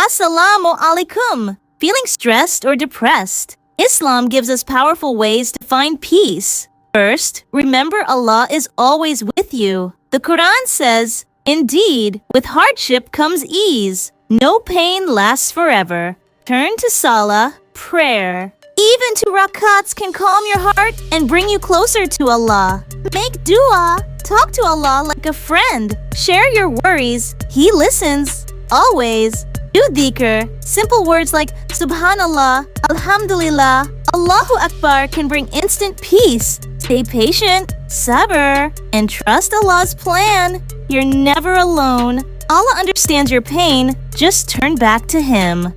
Assalamu alaikum. Feeling stressed or depressed? Islam gives us powerful ways to find peace. First, remember Allah is always with you. The Quran says, "Indeed, with hardship comes ease. No pain lasts forever." Turn to salah, prayer. Even 2 rakats can calm your heart and bring you closer to Allah. Make dua. Talk to Allah like a friend. Share your worries. He listens. Always. Do dhikr. Simple words like Subhanallah, Alhamdulillah, Allahu Akbar can bring instant peace. Stay patient, sabr, and trust Allah's plan. You're never alone. Allah understands your pain. Just turn back to Him.